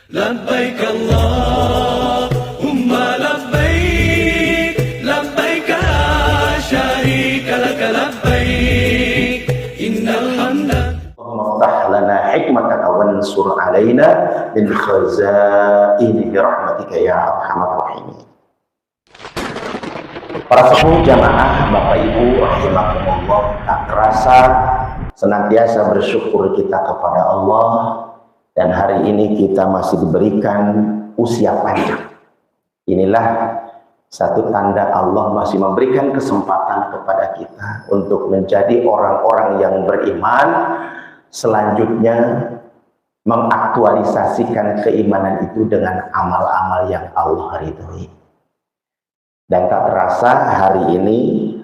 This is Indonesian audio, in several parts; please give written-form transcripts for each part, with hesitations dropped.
لبيك اللهم لبيك لبيك لا شريك لك لبيك إن الحمد اللهم افتح لنا حكمتك وانصر علينا من خزائن برحمتك يا أرحم الراحمين. Para sepuh jamaah, Bapak Ibu rahimakumullah, tak terasa senantiasa bersyukur kita kepada Allah, dan hari ini kita masih diberikan usia panjang. Inilah satu tanda Allah masih memberikan kesempatan kepada kita untuk menjadi orang-orang yang beriman, selanjutnya mengaktualisasikan keimanan itu dengan amal-amal yang Allah ridhoi. Dan tak terasa hari ini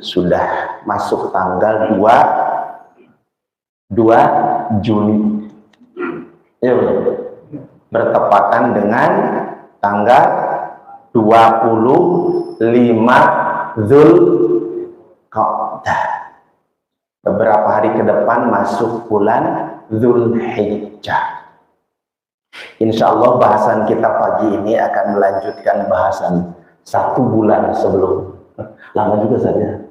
sudah masuk tanggal 2 Juni, ya, bertepatan dengan tanggal 25 Dzulqa'dah. Beberapa hari ke depan masuk bulan Dzulhijjah. Insya Allah bahasan kita pagi ini akan melanjutkan bahasan 1 bulan sebelum. Lama juga saja,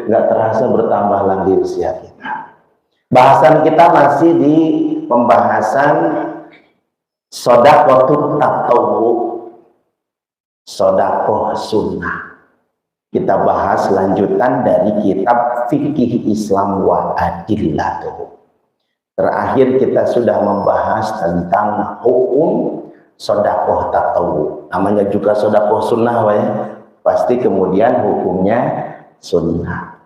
nggak terasa bertambah lagi usia kita. Bahasan kita masih di pembahasan shadaqatut tatawwu, sedekah sunnah. Kita bahas lanjutan dari kitab Fikih Islam wa Adillatuh. Terakhir kita sudah membahas tentang hukum sedekah tatawwu. Namanya juga sedekah sunnah, pasti kemudian hukumnya sunnah.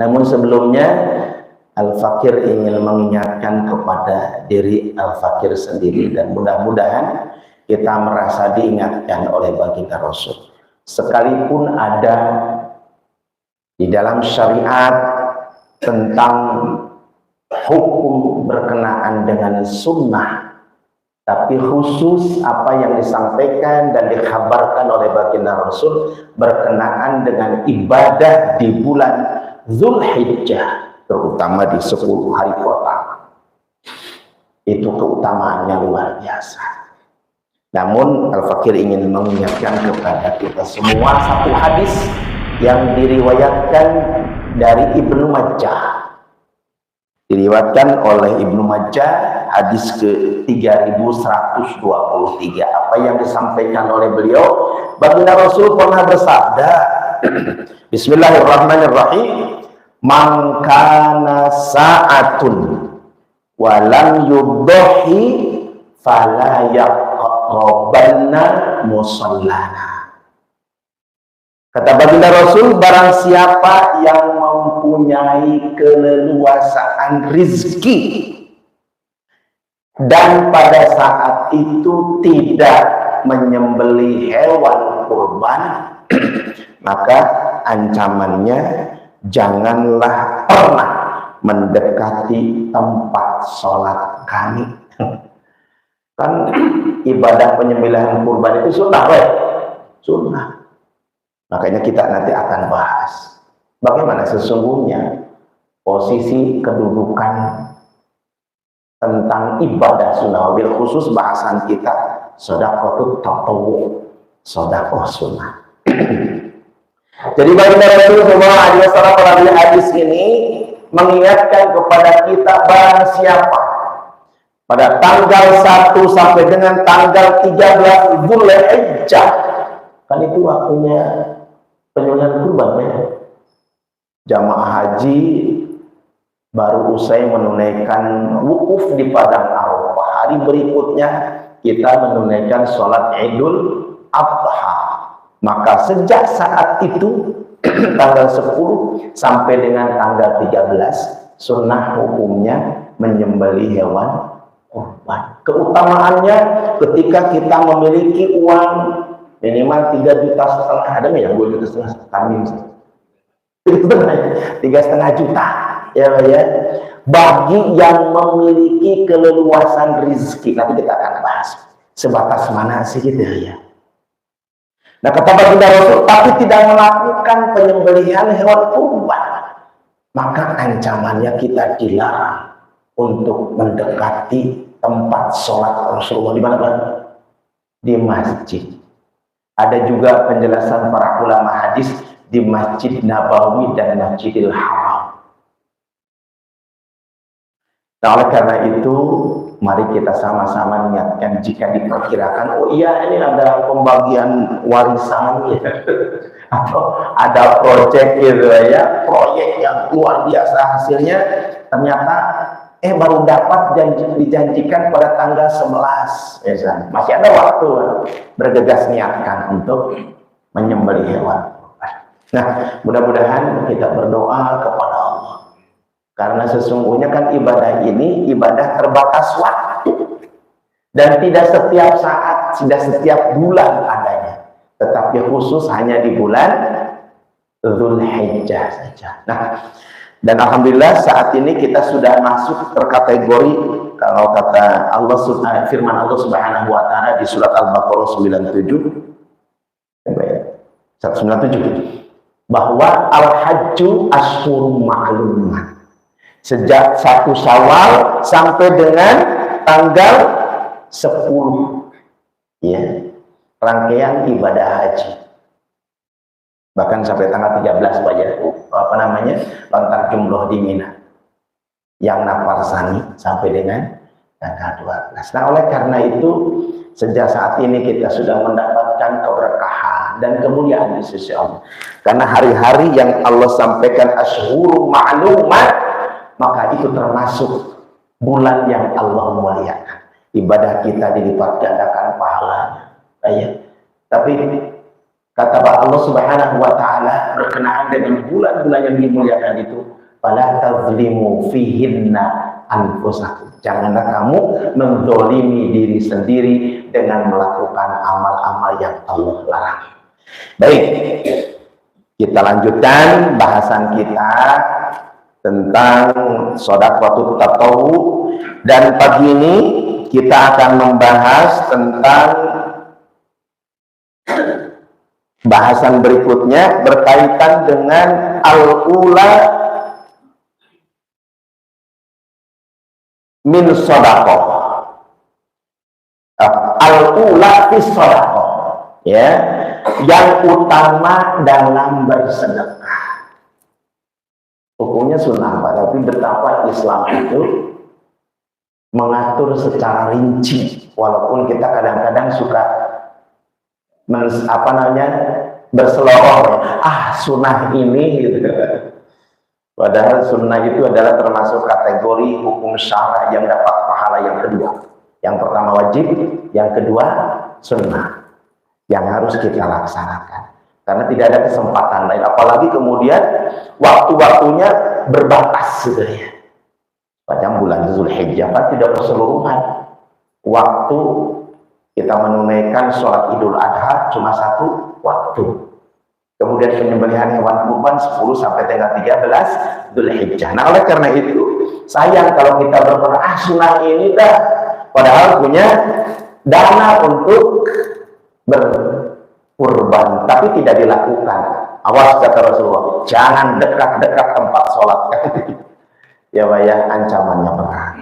Namun sebelumnya Al-Fakir ingin mengingatkan kepada diri Al-Fakir sendiri, dan mudah-mudahan kita merasa diingatkan oleh baginda Rasul. Sekalipun ada di dalam syariat tentang hukum berkenaan dengan sunnah, tapi khusus apa yang disampaikan dan dikabarkan oleh baginda Rasul berkenaan dengan ibadah di bulan Dzulhijjah, terutama di 10 hari pertama, itu keutamaannya luar biasa. Namun Al-Fakir ingin mengingatkan kepada kita semua satu hadis yang diriwayatkan dari Ibnu Majah. Diriwayatkan oleh Ibnu Majah, hadis ke 3123. Apa yang disampaikan oleh beliau, baginda Rasul pernah bersabda, Bismillahirrahmanirrahim, man kana sa'atun wa lam yudhi fala yaqrabanna musallana. Kata baginda Rasul, barang siapa yang mempunyai keleluasaan rizki dan pada saat itu tidak menyembelih hewan kurban, maka ancamannya janganlah pernah mendekati tempat sholat kami. Kan ibadah penyembelihan kurban itu sunnah, sunnah. Makanya kita nanti akan bahas bagaimana sesungguhnya posisi kedudukan tentang ibadah sunnah, bil khusus bahasan kita shadaqatut tatawwu, sedekah sunnah. Jadi baginda Rasul sallallahu alaihi wasallam melalui hadis ini mengingatkan kepada kita, barang siapa pada tanggal 1 sampai dengan tanggal 13 Dzulhijjah, kan itu waktunya penyembelihan kurban, jamaah haji baru usai menunaikan wukuf di padang Arafah. Hari berikutnya kita menunaikan sholat Idul Adha. Maka sejak saat itu tanggal 10 sampai dengan tanggal 13 sunnah hukumnya menyembelih hewan kurban. Keutamaannya ketika kita memiliki uang minimal 3,5 juta, ada nggak ya 2,5 juta kambing, 3,5 juta, ya. Bagi yang memiliki keleluasan rezeki, nanti kita akan bahas sebatas mana sih gitu ya. Nah, kata baginda Rasul, tapi tidak melakukan penyembelihan hewan kurban, maka ancamannya kita dilarang untuk mendekati tempat sholat Rasulullah di mana, Pak? Di masjid. Ada juga penjelasan para ulama hadis di Masjid Nabawi dan Masjidil Haram. Nah, oleh karena itu, mari kita sama-sama niatkan jika diperkirakan, oh iya ini ada pembagian warisan ya, atau ada proyek gitu ya, proyek yang luar biasa hasilnya, ternyata baru dapat dijanjikan pada tanggal 11 ya, masih ada waktu, bergegas niatkan untuk menyembelih hewan. Nah, mudah-mudahan kita berdoa kepada Allah, karena sesungguhnya kan ibadah ini ibadah terbatas waktu dan tidak setiap saat, tidak setiap bulan adanya, tetapi khusus hanya di bulan Dzulhijjah saja. Nah, dan alhamdulillah saat ini kita sudah masuk terkategori, kalau kata Allah, firman Allah Subhanahu wa taala di surat Al-Baqarah 197 bahwa al-hajju asyhurum ma'lumat. Sejak 1 Syawal sampai dengan tanggal 10 ya, rangkaian ibadah haji. Bahkan sampai tanggal 13 Pak ya, lontar jumroh di Mina. Yang nafarsani sampai dengan tanggal 12. Nah, oleh karena itu sejak saat ini kita sudah mendapatkan keberkahan dan kemuliaan di sisi Allah. Karena hari-hari yang Allah sampaikan asyhurul ma'lumat, maka itu termasuk bulan yang Allah muliakan. Ibadah kita dilipat gandakan pahalanya. Ya. Tapi kata Allah Subhanahu wa taala berkenaan dengan bulan-bulan yang dimuliakan itu, fala tazlimu fihinna anfusakum. Janganlah kamu menzalimi diri sendiri dengan melakukan amal-amal yang Allah larang. Baik, kita lanjutkan bahasan kita tentang shadaqatut tatawwu, dan pagi ini kita akan membahas tentang bahasan berikutnya berkaitan dengan al-ula min shadaqah, al-ula fi shadaqah, ya, yang utama dalam bersedekah. Hukumnya sunnah Pak, tapi betapa Islam itu mengatur secara rinci, walaupun kita kadang-kadang suka berseloroh, sunnah ini gitu. Padahal sunnah itu adalah termasuk kategori hukum syara yang dapat pahala yang kedua. Yang pertama wajib, yang kedua sunnah yang harus kita laksanakan. Karena tidak ada kesempatan lain, apalagi kemudian waktu-waktunya berbatas gitu ya. Pada bulan Dzulhijjah kan tidak berseluruhan. Waktu kita menunaikan sholat Idul Adha cuma 1 waktu. Kemudian penyembelihan hewan kurban 10 sampai tanggal 13 Dzulhijjah. Nah, oleh karena itu sayang kalau kita berperan sunnah ini dah, padahal punya dana untuk berkurban, tapi tidak dilakukan. Awas kata Rasulullah, jangan dekat-dekat tempat sholat. Ya Pak ya, ancamannya berat.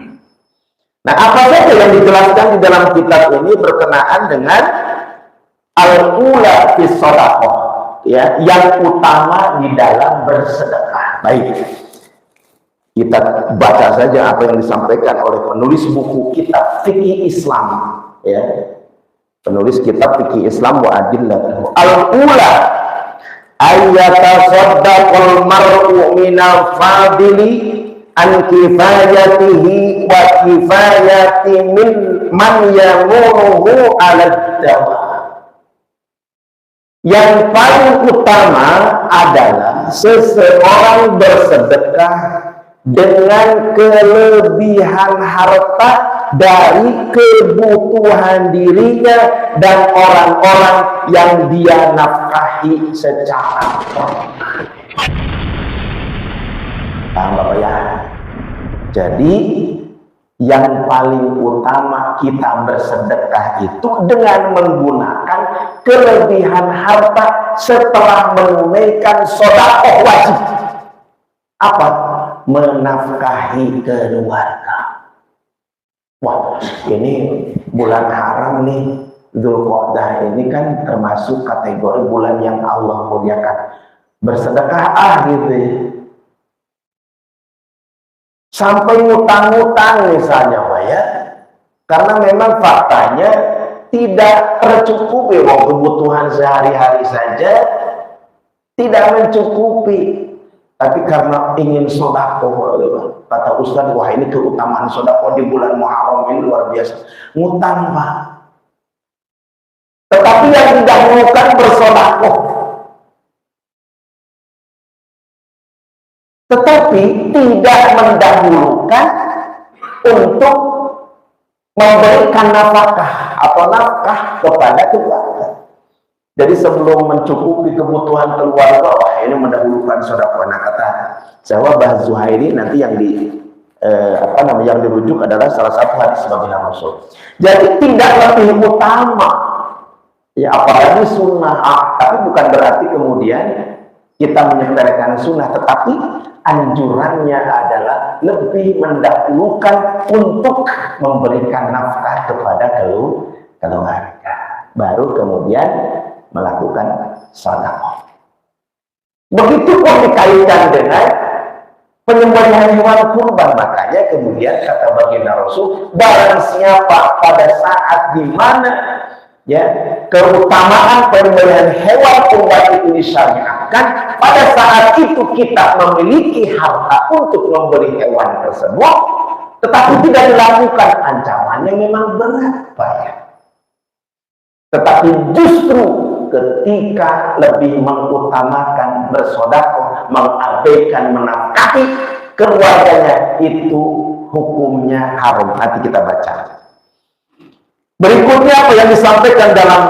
Nah, apa saja yang dijelaskan di dalam kitab ini berkenaan dengan al-ula fi shadaqah, ya, yang utama di dalam bersedekah. Baik, kita baca saja apa yang disampaikan oleh penulis buku kitab Fikih Islam, ya, penulis kitab Fikih Islam wa adillatuhu. Al-ula ayyatasaddaqal mar'u minal fadili an kifayatihi wa kifayati man yamuruhu ala dawa. Yang paling utama adalah seseorang bersedekah dengan kelebihan harta dari kebutuhan dirinya dan orang-orang yang dia nafkahi secara formal. Paham Bapak ya? Jadi yang paling utama kita bersedekah itu dengan menggunakan kelebihan harta setelah menunaikan sedekah wajib. Apa? Menafkahi keluarga. Wah, ini bulan haram nih, Dzulqa'dah ini kan termasuk kategori bulan yang Allah muliakan. Bersedekah gitu ya. Sampai ngutang-ngutang misalnya Pak ya. Karena memang faktanya tidak tercukupi kebutuhan sehari-hari saja tidak mencukupi. Tapi karena ingin sedekah, kata Ustaz, wah ini keutamaan sedekah di bulan Muharram ini luar biasa. Ngutang Pak. Tetapi yang didahulukan bersedekah. Tetapi tidak mendahulukan untuk memberikan nafkah atau nafkah kepada keluarga. Jadi sebelum mencukupi kebutuhan keluarga, wah ini mendahulukan sedekah. Nah kata Syahwabah Zuhairi nanti yang yang dirujuk adalah salah satu hadis Baginda Rasul. Jadi tidak lebih utama, ya apalagi sunnah. Tapi bukan berarti kemudian kita menyepelekan sunnah, tetapi anjurannya adalah lebih mendahulukan untuk memberikan nafkah kepada keluarga, baru kemudian melakukan sedekah. Begitupun dikaitkan dengan penyembelihan hewan kurban. Makanya kemudian kata Baginda Rasul, barang siapa pada saat di mana ya keutamaan penyembelihan hewan kurban itu disyariatkan, pada saat itu kita memiliki harta untuk memberi hewan tersebut, tetapi tidak dilakukan, ancamannya memang berat Pak ya. Tetapi justru ketika lebih mengutamakan bersedekah, mengabaikan menafkahi keluarganya, itu hukumnya haram. Nanti kita baca. Berikutnya apa yang disampaikan dalam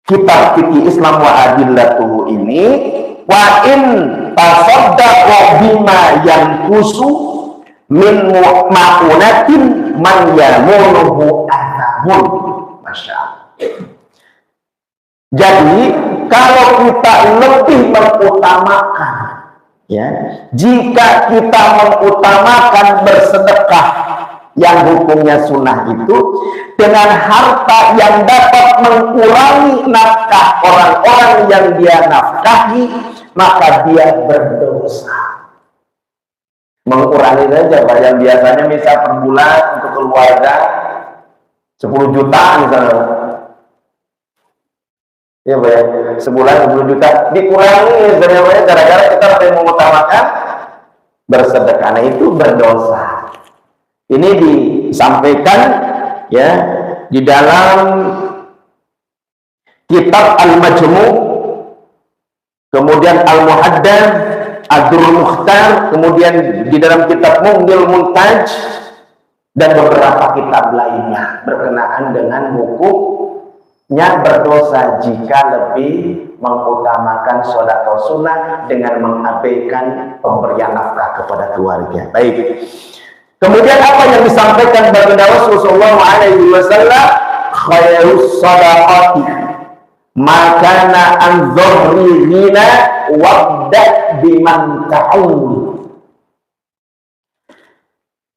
kitab Fiqh Islam wa Adillatuhu ini, wa in tasaddaqa bima yanqusu min ma'unatin man yamunuhu atamun. Masya Allah. Jadi kalau kita lebih mengutamakan, ya, jika kita mengutamakan bersedekah yang hukumnya sunnah itu dengan harta yang dapat mengurangi nafkah orang-orang yang dia nafkahi, maka dia berdosa. Mengurangi saja Pak, yang biasanya misal per bulan untuk keluarga 10 juta misalnya, ya Pak ya, sebulan 10 juta dikurangi sebenarnya gara-gara kita lebih mengutamakan bersedekah. Nah itu berdosa. Ini disampaikan ya di dalam kitab Al-Majmu', kemudian Al-Muhaddad, Ad-Durrul Mukhtar, kemudian di dalam kitab Munghil Muntaj, dan beberapa kitab lainnya berkenaan dengan hukumnya berdosa jika lebih mengutamakan sedekah sunnah dengan mengabaikan pemberian nafkah kepada keluarga. Baik. Kemudian apa yang disampaikan Baginda Rasulullah SAW, khairus sadaqati makana an dhurri ghina wabda biman ta'awun.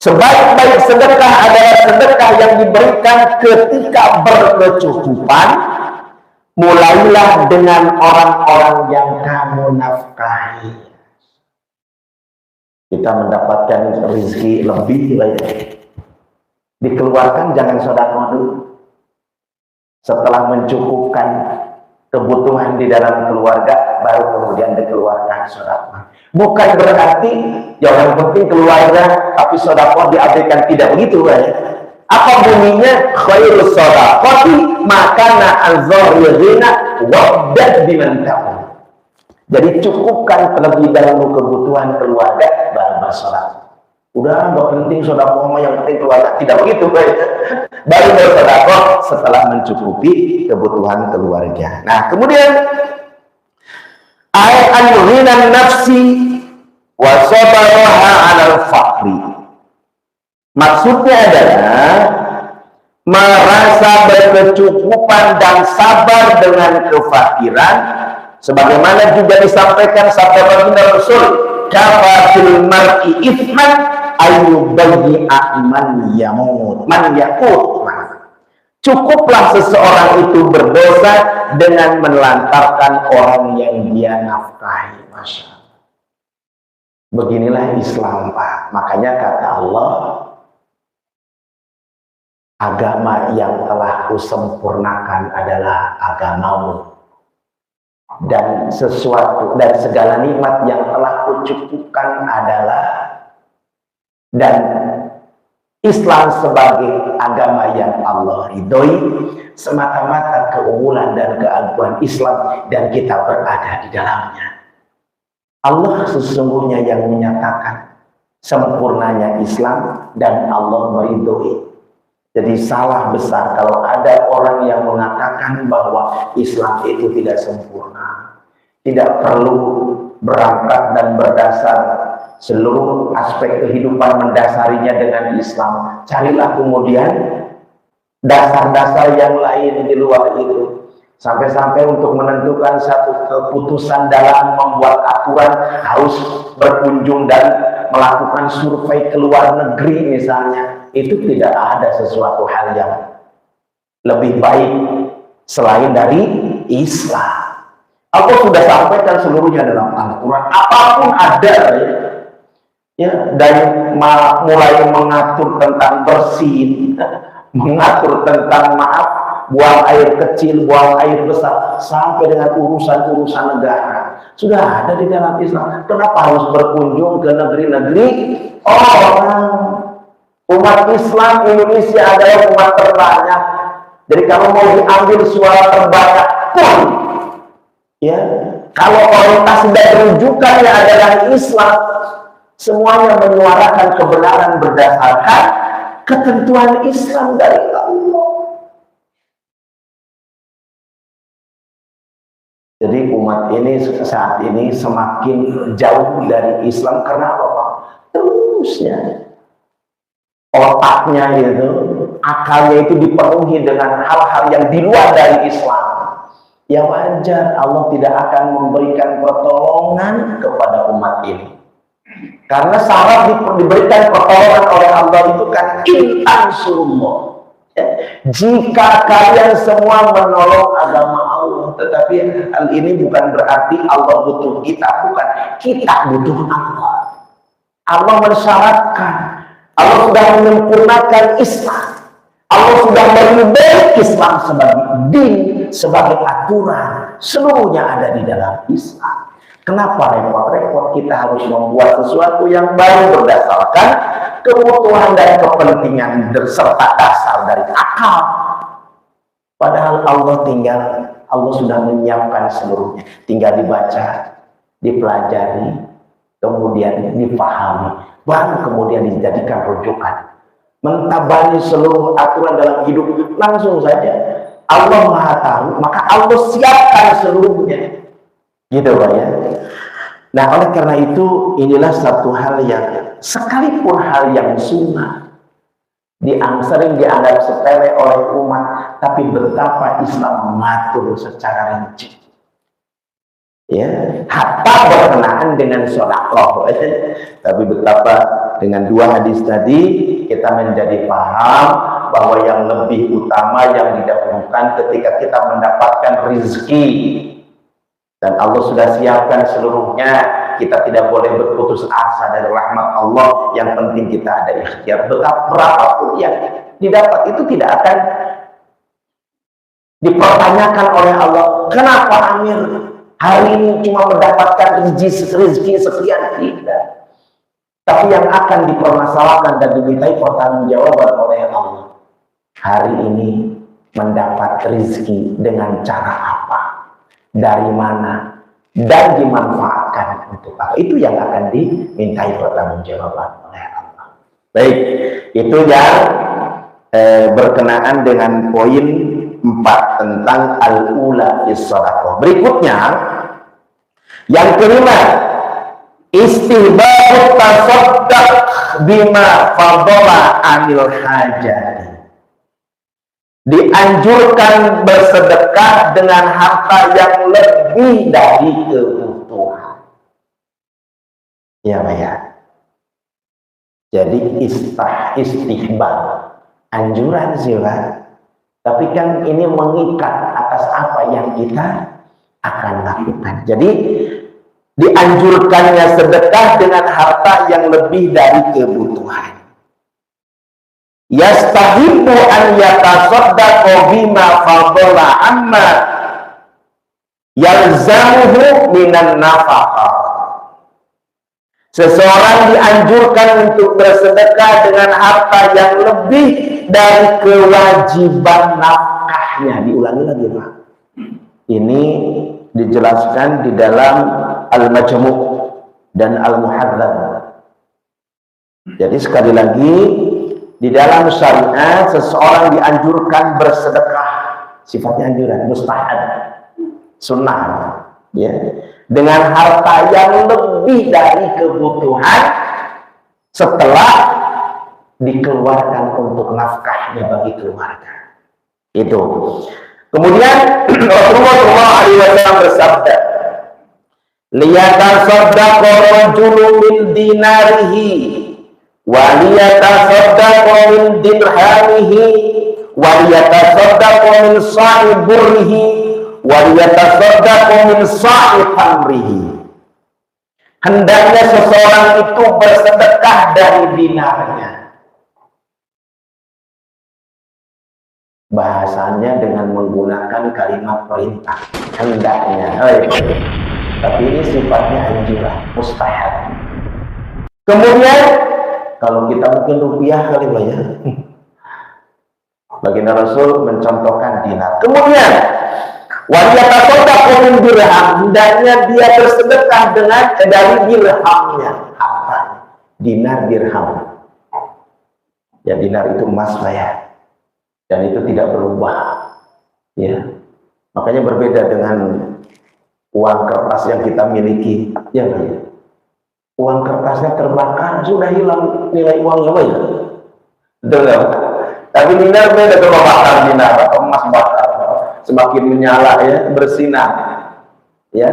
Sebaik-baik sedekah adalah sedekah yang diberikan ketika berkecukupan. Mulailah dengan orang-orang yang kamu nafkahi. Kita mendapatkan rezeki lebih dikeluarkan, jangan sedekah dulu. Setelah mencukupkan kebutuhan di dalam keluarga, baru kemudian dikeluarkan sedekah. Bukan berarti yang penting keluarga tapi sedekah diabaikan, tidak begitu ya. Apa bunyinya? Khairus shadaqati makana az-zahirina wabda biman ta'un. Jadi cukupkan terlebih dahulu kebutuhan keluarga baru bersedekah. Udah nggak penting sedekah, yang penting keluarga, tidak begitu ya. Baru bersedekah setelah mencukupi kebutuhan keluarga. Nah kemudian an-ghinan nafsi wa sabaraha 'alal faqri. Maksudnya adalah merasa berkecukupan dan sabar dengan kefakiran, sebagaimana juga disampaikan sabda Baginda Rasul, kafa fil mar'i ithman ayyubayyi'a man yamut man yakut. Cukuplah seseorang itu berdosa dengan menelantarkan orang yang dia nafkahi. Masya Allah. Beginilah Islam, Pak. Makanya kata Allah, agama yang telah kusempurnakan adalah agamamu, dan sesuatu dan segala nikmat yang telah kucukupkan adalah, dan Islam sebagai agama yang Allah ridhoi semata-mata keunggulan dan keagungan Islam, dan kita berada di dalamnya. Allah sesungguhnya yang menyatakan sempurnanya Islam, dan Allah meridhoi. Jadi salah besar kalau ada orang yang mengatakan bahwa Islam itu tidak sempurna, tidak perlu berangkat dan berdasar seluruh aspek kehidupan mendasarinya dengan Islam. Carilah kemudian dasar-dasar yang lain di luar itu. Sampai-sampai untuk menentukan satu keputusan dalam membuat aturan harus berkunjung dan melakukan survei ke luar negeri misalnya. Itu tidak ada sesuatu hal yang lebih baik selain dari Islam. Allah sudah sampaikan seluruhnya dalam Al-Quran. Apapun ada ya, dari mulai mengatur tentang bersin, mengatur tentang buang air kecil, buang air besar, sampai dengan urusan-urusan negara sudah ada di dalam Islam. Kenapa harus berkunjung ke negeri-negeri orang? Umat Islam Indonesia adalah umat terbanyak. Jadi kalau mau diambil suara terbanyak pun, ya, kalau orientasi dan rujukannya adalah Islam, semuanya menyuarakan kebenaran berdasarkan ketentuan Islam dari Allah. Jadi umat ini saat ini semakin jauh dari Islam karena apa? Terusnya otaknya itu, akalnya itu dipenuhi dengan hal-hal yang di luar dari Islam. Ya wajar, Allah tidak akan memberikan pertolongan kepada umat ini. Karena syarat diberikan pertolongan oleh Allah itu kan intan surullah. Jika kalian semua menolong agama Allah, tetapi hal ini bukan berarti Allah butuh kita, bukan, kita butuh Allah. Allah mensyaratkan, Allah sudah menyempurnakan Islam, Allah sudah meridhai Islam sebagai din, sebagai aturan, seluruhnya ada di dalam Islam. Kenapa repot-repot kita harus membuat sesuatu yang baru berdasarkan kebutuhan dan kepentingan serta dasar dari akal? Padahal Allah sudah menyiapkan seluruhnya, tinggal dibaca, dipelajari, kemudian dipahami, baru kemudian dijadikan rujukan. Mentabani seluruh aturan dalam hidup langsung saja Allah Maha Tahu, maka Allah siapkan seluruhnya. Gitu Pak ya. Nah oleh karena itu inilah satu hal yang sekalipun hal yang sunnah sering dianggap sepele oleh umat, tapi betapa Islam mengatur secara rinci. Ya, hatta berkenaan dengan sedekah. Tapi betapa dengan dua hadis tadi kita menjadi paham bahwa yang lebih utama yang didahulukan ketika kita mendapatkan rezeki, dan Allah sudah siapkan seluruhnya, kita tidak boleh berputus asa dari rahmat Allah. Yang penting kita ada ikhtiar. Berapapun yang didapat itu tidak akan dipertanyakan oleh Allah. Kenapa Amir hari ini cuma mendapatkan rezeki sekian? Tidak. Tapi yang akan dipermasalahkan dan dimintai pertanggungjawaban oleh Allah, hari ini mendapat rezeki dengan cara apa, dari mana, dan dimanfaatkan untuk apa? Itu yang akan dimintai pertanggungjawaban oleh Allah. Baik, itu yang berkenaan dengan poin 4 tentang al-ula fis shadaqah. Berikutnya yang kelima, istihbabut tasaddaq bima fadala anil hajati. Dianjurkan bersedekah dengan harta yang lebih dari kebutuhan. Ya Pak ya. Jadi istihbab, anjuran sih Pak. Tapi kan ini mengikat atas apa yang kita akan lakukan. Jadi dianjurkannya sedekah dengan harta yang lebih dari kebutuhan. Yastahibu an yatasaddaqu bima fadala amma yalzamuhu minan nafaqah. Seseorang dianjurkan untuk bersedekah dengan harta yang lebih dari kewajiban nafkahnya. Diulangi lagi Pak. Ini dijelaskan di dalam Al-Majmu' dan Al-Muhadzab. Jadi sekali lagi, di dalam syariat seseorang dianjurkan bersedekah, sifatnya anjuran, mustahab, sunnah, ya, dengan harta yang lebih dari kebutuhan setelah dikeluarkan untuk nafkahnya bagi keluarga. Itu. Kemudian Rasulullah SAW bersabda, liyatasaddaqu rajulu min dinarihi wa liyatasaddaqu min dirhamihi wa liyatasaddaqu min sa'i burrihi wa liyatasaddaqu min sa'i tamrihi. Hendaknya seseorang itu bersedekah dari dinarnya. Bahasanya dengan menggunakan kalimat perintah, hendaknya. Tapi ini sifatnya anjuran, mustahab. Kemudian kalau kita mungkin rupiah kali banyak. Baginda Rasul mencontohkan dinar. Kemudian waliyatasaddaqu min dirham, hendaknya dia bersedekah dengan dari dirhamnya, hartanya. Dinar dirham. Ya, dinar itu emas ya. Dan itu tidak berubah, ya. Makanya berbeda dengan uang kertas yang kita miliki, ya kan? Uang kertasnya terbakar sudah hilang nilai uangnya, ya. Betul nggak? Tapi dinar beda, kalau bakar dinar atau emas bakar, semakin menyala ya, bersinar, ya.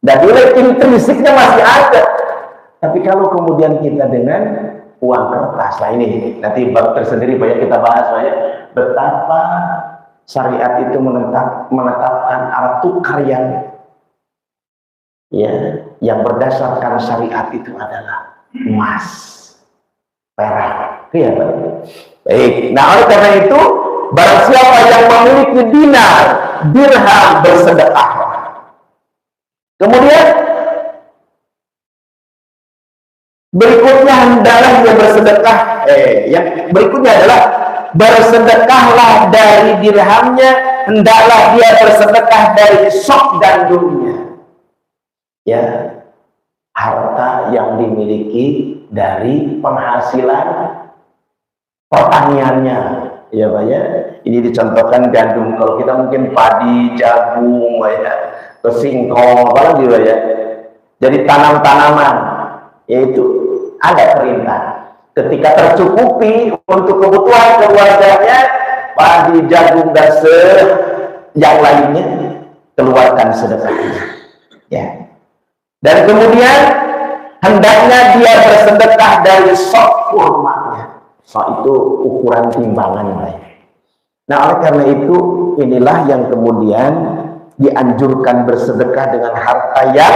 Dan nilai intrinsiknya masih ada. Tapi kalau kemudian kita dengan uang kertas, nah ini nanti bab tersendiri banyak kita bahas banyak betapa syariat itu menetapkan alat tukar yang yang berdasarkan syariat itu adalah emas, perak, ya Pak. Baik, nah oleh karena itu barang siapa yang memiliki dinar, dirham, bersedekah. Kemudian berikutnya hendaklah dia bersedekah. Yang berikutnya adalah bersedekahlah dari dirhamnya, hendaklah dia bersedekah dari sok gandumnya. Ya, harta yang dimiliki dari penghasilan pertaniannya. Ya Pak ya, ini dicontohkan gandum. Kalau kita mungkin padi, jagung, ya, singkong, apalagi ya. Jadi tanam-tanaman, yaitu ada perintah ketika tercukupi untuk kebutuhan keluarganya, padi, jagung, dan yang lainnya, keluarkan sedekahnya, ya. Dan kemudian hendaknya dia bersedekah dari sok kurmanya. Sok itu ukuran timbangan, ya. Nah oleh karena itu inilah yang kemudian dianjurkan bersedekah dengan harta yang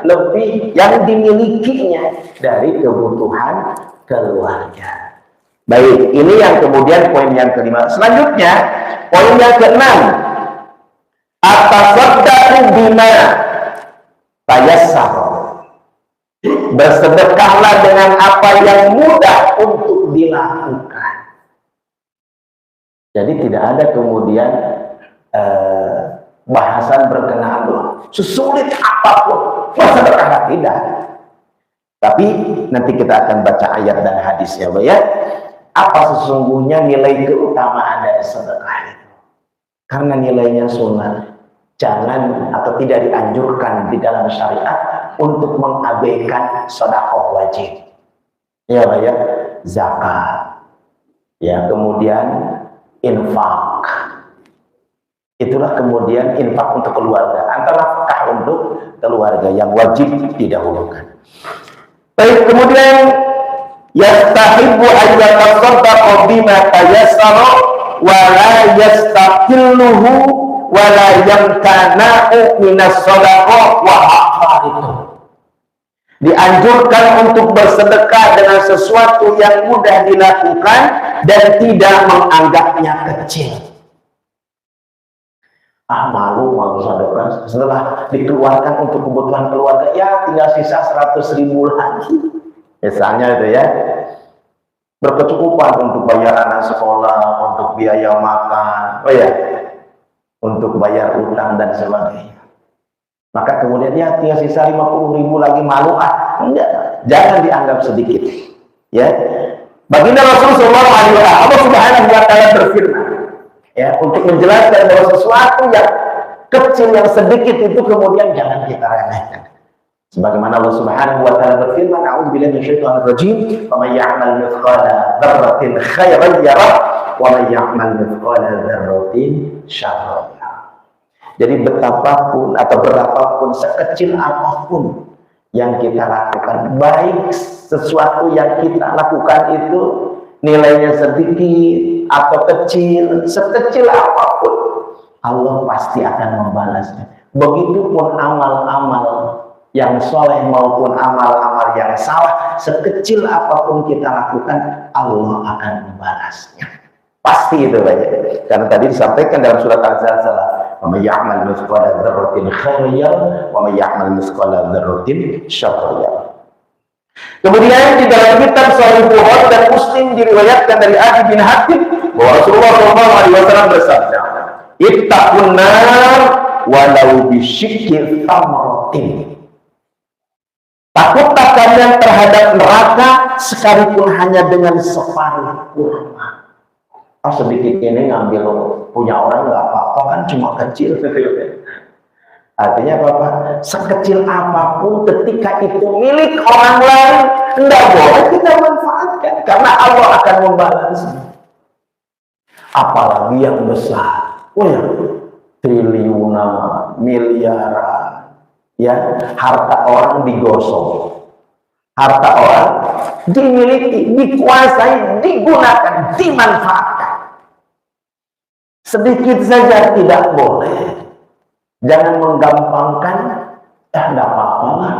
lebih yang dimilikinya dari kebutuhan keluarga. Baik, ini yang kemudian poin yang kelima. Selanjutnya, poin yang keenam, atasaddaqu bima tayassar. Bersedekahlah dengan apa yang mudah untuk dilakukan. Jadi tidak ada kemudian bahasan berkenaan sesulit apapun bersedekah, tidak. Tapi nanti kita akan baca ayat dan hadisnya, ya. Apa sesungguhnya nilai keutamaan dari sedekah itu? Karena nilainya sunnah, jangan atau tidak dianjurkan di dalam syariat untuk mengabaikan sedekah wajib. Ya, ya, zakat. Ya, kemudian infak. Itulah kemudian infak untuk keluarga, antara nafkah untuk keluarga yang wajib didahulukan. Baik, kemudian Yastahibu an yatasaddaqa bima tayassara wa la yastaqilluhu wa la yamtana'u minas sadaqah wa haqaritu. Dianjurkan untuk bersedekah dengan sesuatu yang mudah dilakukan dan tidak menganggapnya kecil. Malu sedekah, setelah dikeluarkan untuk kebutuhan keluarga, ya tinggal sisa 100.000 lagi. Misalnya itu ya, berkecukupan untuk bayar anak sekolah, untuk biaya makan, untuk bayar utang dan sebagainya. Maka kemudian ya tinggal sisa 50.000 lagi, malu enggak, jangan dianggap sedikit. Ya, baginda Rasulullah SAW, Allah Subhanahu wa Ta'ala berfirman, ya, untuk menjelaskan bahwa sesuatu yang kecil, yang sedikit itu kemudian jangan kita remehkan. Sebagaimana Allah Subhanahu wa Ta'ala berfirman, a'udzubillahi minasyaitonir rajim, "Wa may ya'mal mithqala dzarratin khairan yarah, wa may ya'mal mithqala dzarratin syarran yarah." Jadi betapapun atau berapapun, sekecil apapun yang kita lakukan, baik sesuatu yang kita lakukan itu nilainya sedikit atau kecil, sekecil apapun, Allah pasti akan membalasnya. Begitupun amal-amal yang soleh maupun amal-amal yang salah, sekecil apapun kita lakukan, Allah akan membalasnya. Pasti itu banyak. Karena tadi disampaikan dalam surat Al-Zalzalah, "Wa may ya'mal mithqala dzarratin khairan yarah, wa may ya'mal mithqala dzarratin syarran yarah." Kemudian di dalam kitab Sahih Bukhari dan Muslim diriwayatkan dari Adi bin Hatim bahwa Rasulullah SAW bersabda, "Ittaqun nar walau bisyikki tamratin." Takutlah kalian terhadap neraka sekalipun hanya dengan separuh kurma. Sedikit ini ngambil punya orang nggak apa-apa, kan cuma kecil. Artinya apa? Sekecil apapun ketika itu milik orang lain, tidak boleh kita manfaatkan, karena Allah akan membalasnya. Apalagi yang besar, triliunan, miliaran, ya, harta orang digosok, harta orang dimiliki, dikuasai, digunakan, dimanfaatkan. Sedikit saja tidak boleh. Jangan menggampangkan, enggak apa-apa lah,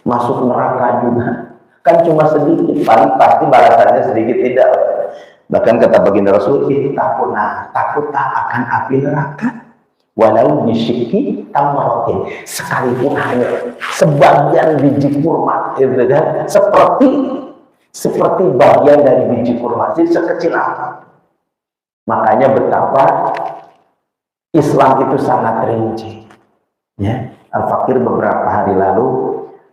masuk neraka juga. Kan cuma sedikit, paling pasti balasannya sedikit, tidak. Bahkan kata baginda Rasul, takutlah akan api neraka. Walau bisyikki tamratin, sekalipun hanya sebagian biji kurma, gitu kan? Seperti bagian dari biji kurma, jadi sekecil apa. Makanya betapa Islam itu sangat rinci. Ya, Al-Fakir beberapa hari lalu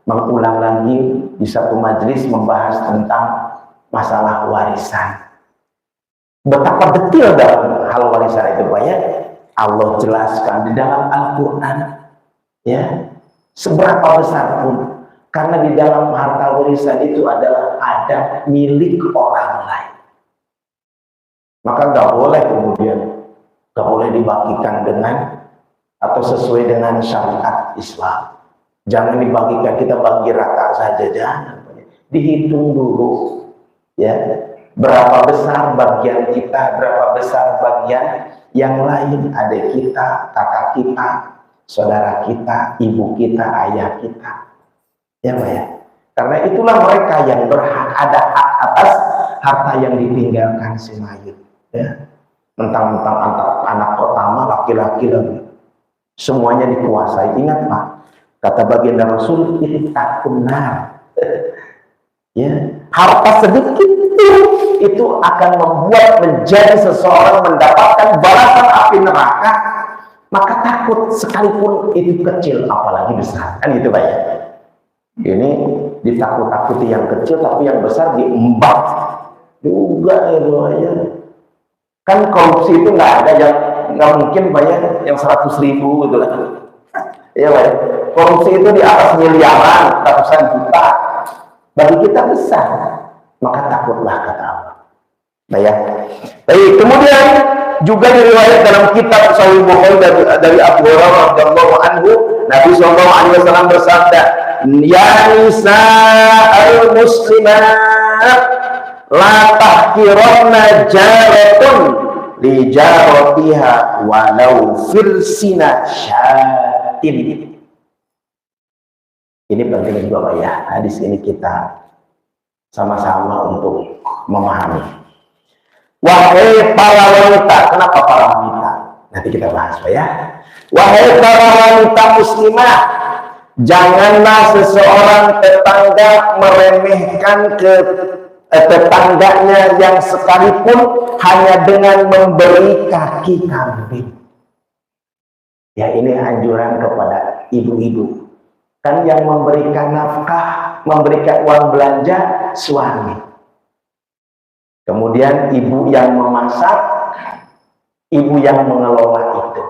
mengulang lagi di satu majelis membahas tentang masalah warisan. Betapa detail dalam hal warisan itu, banyak Allah jelaskan di dalam Al-Quran. Ya, seberapa besar pun, karena di dalam harta warisan itu adalah ada milik orang lain. Maka nggak boleh kemudian, nggak boleh dibagikan dengan atau sesuai dengan syariat Islam. Jangan dibagikan, kita bagi rata saja, jangan. Dihitung dulu, ya, berapa besar bagian kita, berapa besar bagian yang lain, adik kita, kakak kita, saudara kita, ibu kita, ayah kita, ya Pak ya. Karena itulah mereka yang berhak, ada hak atas harta yang ditinggalkan si mayit. Ya, mentang-mentang anak pertama laki-laki lagi, semuanya dikuasai. Ingat Pak, kata baginda Rasul, ittaqun nar. Ya, harta sedikit itu akan membuat menjadi seseorang mendapatkan balasan api neraka. Maka takut, sekalipun itu kecil, apalagi besar, kan gitu Pak ya. Ini ditakut-takuti yang kecil, tapi yang besar diembat juga itu ya. Kan korupsi itu nggak ada yang, nggak mungkin bayar yang 100.000 gitu lah. Ya Pak, korupsi itu di atas miliaran, ratusan juta. Bagi kita besar, maka takutlah kata Allah. Baik. Kemudian juga diriwayat dalam kitab Sahih Bukhari dari Abu Hurairah radhiyallahu anhu, Nabi SAW bersabda, "Ya nisa'al muslimat la tahkiranna jaratun li jaratiha walau firsina syatin. Ini penting juga Pak ya, hadis ini kita sama-sama untuk memahami. Wahai para wanita, kenapa para wanita? Nanti kita bahas Pak ya. Wahai para wanita muslimah, janganlah seseorang tetangga meremehkan ke tetangganya yang sekalipun hanya dengan memberi kaki kambing. Ya, ini anjuran kepada ibu-ibu. Kan yang memberikan nafkah, memberikan uang belanja suami. Kemudian ibu yang memasak, ibu yang mengelola itu.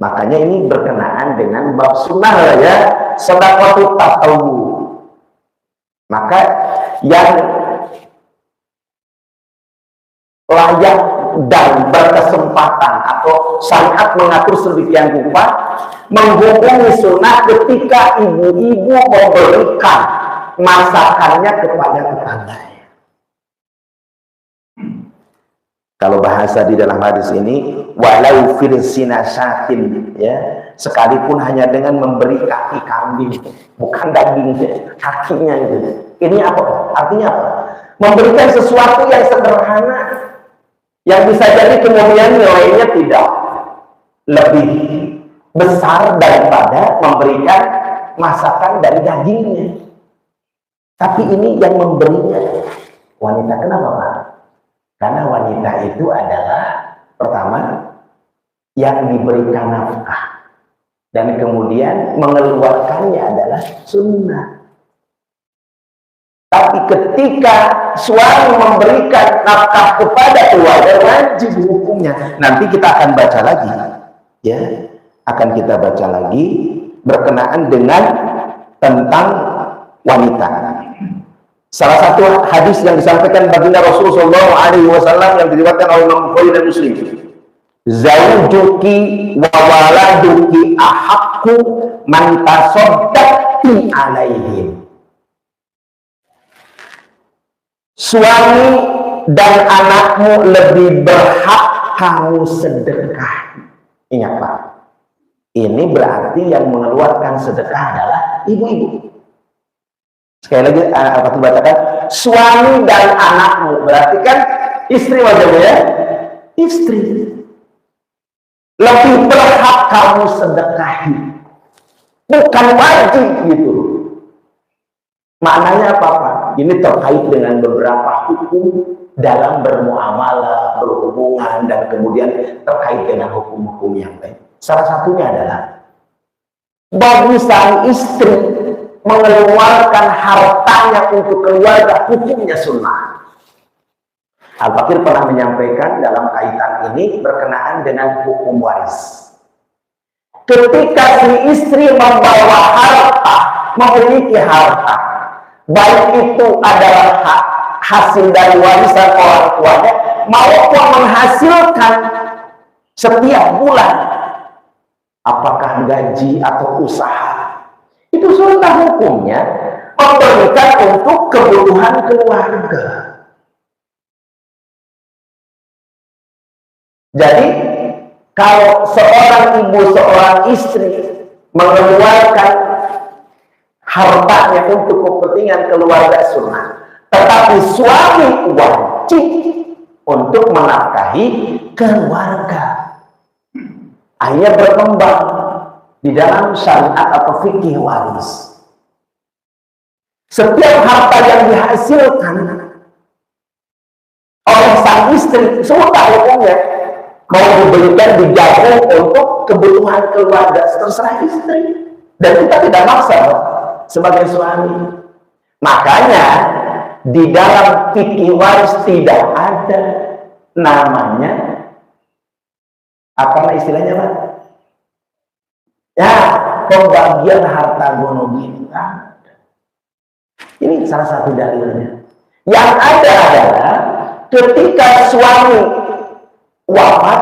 Makanya ini berkenaan dengan bab sunnah ya, sedekah tatawwu. Maka yang layak dan berkesempatan atau syariat mengatur sedemikian rupa menghubungi sunnah ketika ibu-ibu memberikan masakannya kepada tetangganya. Kalau bahasa di dalam hadis ini, walau firsina syatin, ya, sekalipun hanya dengan memberi kaki kambing, bukan dagingnya, kakinya itu. Ini apa? Artinya apa? Memberikan sesuatu yang sederhana, yang bisa jadi kemudian nilainya tidak lebih besar daripada memberikan masakan dari dagingnya. Tapi ini yang memberinya wanita. Kenapa Pak? Karena wanita itu adalah pertama yang diberikan nafkah dan kemudian mengeluarkannya adalah sunnah. Tapi ketika suami memberikan nafkah kepada keluarga, wajib hukumnya. Nanti kita akan baca lagi, ya, akan kita baca lagi berkenaan dengan tentang wanita. Salah satu hadis yang disampaikan baginda Rasulullah SAW yang diriwayatkan oleh Imam Bukhari dan Muslim, zaujuki wa waladuki ahaqqu man tasaddaqti alaihim. Suami dan anakmu lebih berhak kamu sedekah. Ingat Pak, ini berarti yang mengeluarkan sedekah adalah ibu-ibu. Sekali lagi apa bacakan, suami dan anakmu, berarti kan istri wajibnya ya, istri lebih berhak kamu sedekahi, bukan wajib gitu. Maknanya apa Pak? Ini terkait dengan beberapa hukum dalam bermuamalah, berhubungan, dan kemudian terkait dengan hukum-hukum yang lain. Salah satunya adalah bagi sang istri mengeluarkan hartanya untuk keluarga, hukumnya sunnah. Al-Fakir pernah menyampaikan dalam kaitan ini berkenaan dengan hukum waris. Ketika si istri membawa harta, memiliki harta, baik itu adalah hasil dari warisan orang tuanya maupun menghasilkan setiap bulan, apakah gaji atau usaha, itu sunnah hukumnya memberikan untuk kebutuhan keluarga. Jadi kalau seorang ibu, seorang istri mengeluarkan hartanya untuk kepentingan keluarga sunnah, tetapi suami wajib untuk menafkahi keluarga. Akhirnya berkembang di dalam syariat atau fikih waris. Setiap harta yang dihasilkan oleh sang istri, sunnah hukumnya mau diberikan digabung untuk kebutuhan keluarga, terserah istri. Dan kita tidak maksa sebagai suami. Makanya di dalam fikih waris tidak ada namanya apa istilahnya Pak? Ya, pembagian harta gono. Ini salah satu dalilnya. Yang ada adalah ketika suami wafat,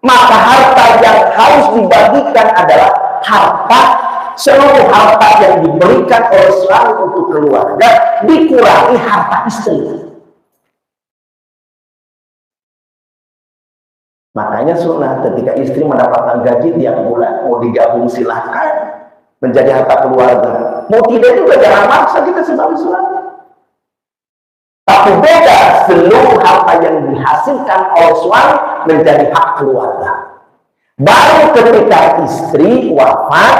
maka harta yang harus dibagikan adalah harta, seluruh harta yang diberikan oleh suami untuk keluarga dikurangi harta istri. Makanya sunnah ketika istri mendapatkan gaji tiap bulan, mau digabung silahkan menjadi harta keluarga. Mau tidak juga jangan maksa kita sebagai suami. Tapi beda seluruh harta yang dihasilkan oleh suami menjadi hak keluarga. Baru ketika istri wafat,